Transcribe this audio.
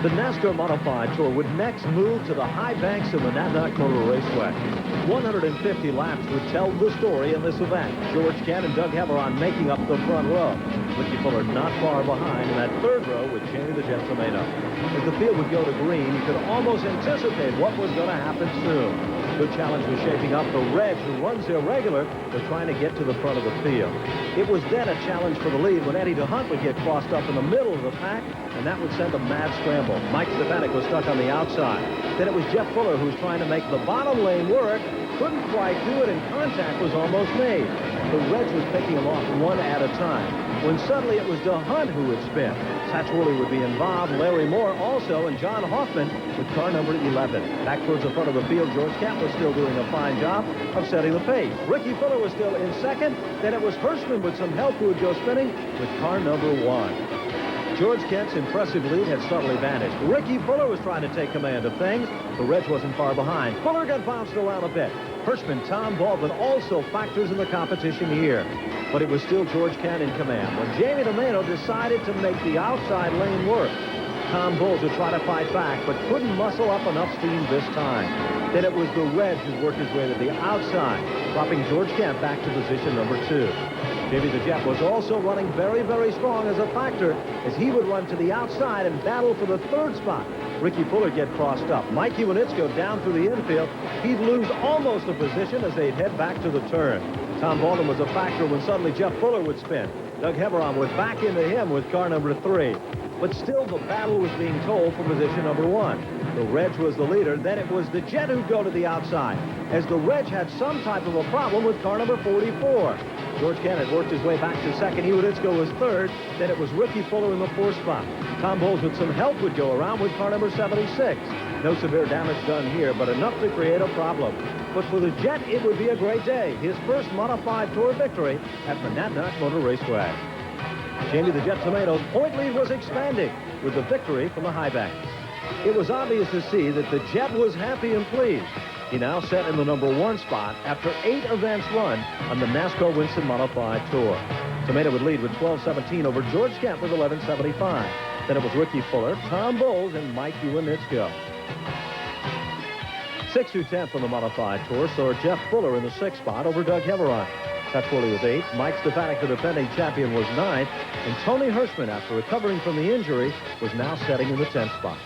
The NASCAR Modified Tour would next move to the high banks of Monadnock Raceway. 150 laps would tell the story in this event. George Kent and Doug Heveron making up the front row. Ricky Fuller not far behind in that third row with Jamie the Jet Tomato. As the field would go to green, you could almost anticipate what was going to happen soon. Good challenge was shaping up. The Reg, who runs irregular, was trying to get to the front of the field. It was then a challenge for the lead when Eddie DeHunt would get crossed up in the middle of the pack, and that would send a mad scramble. Mike Stefanik was stuck on the outside. Then it was Jeff Fuller who was trying to make the bottom lane work. Couldn't quite do it, and contact was almost made. The Reg was picking him off one at a time, when suddenly it was DeHunt who would spin. Satchworley would be involved, Larry Moore also, and John Hoffman with car number 11. Back towards the front of the field, George Kent was still doing a fine job of setting the pace. Ricky Fuller was still in second. Then it was Hirschman with some help who would go spinning with car number 1. George Kent's impressive lead had subtly vanished. Ricky Fuller was trying to take command of things. The Reg wasn't far behind. Fuller got bounced around a bit. Hirschman, Tom Baldwin also factors in the competition here. But it was still George Kent in command when Jamie Tomato decided to make the outside lane work. Tom Bowles would try to fight back, but couldn't muscle up enough steam this time. Then it was the Reg who worked his way to the outside, dropping George Kent back to position number 2. Jamie the Jet was also running very, very strong as a factor as he would run to the outside and battle for the third spot. Ricky Fuller get crossed up. Mike Iwanitsko down through the infield. He'd lose almost a position as they'd head back to the turn. Tom Baldwin was a factor when suddenly Jeff Fuller would spin. Doug Heveron would back into him with car number 3. But still the battle was being told for position number 1. The Reg was the leader. Then it was the Jet who'd go to the outside, as the Reg had some type of a problem with car number 44. George Kent had worked his way back to second. Iwanitsko was third. Then it was Ricky Fuller in the 4th spot. Tom Bowles with some help would go around with car number 76. No severe damage done here, but enough to create a problem. But for the Jet, it would be a great day. His first Modified Tour victory at Monadnock Motor Raceway. Jamie the Jet Tomato's point lead was expanding with the victory from the high banks. It was obvious to see that the Jet was happy and pleased. He now set in the number 1 spot after 8 events run on the NASCAR Winston Modified Tour. Tomato would lead with 12:17 over George Kent with 11:75. Then it was Ricky Fuller, Tom Bowles, and Mike Iwanitsko. 6th through 10th on the Modified Tour saw Jeff Fuller in the 6th spot over Doug Heveron. Satchworley was 8th. Mike Stefanik, the defending champion, was 9th. And Tony Hirschman, after recovering from the injury, was now setting in the 10th spot.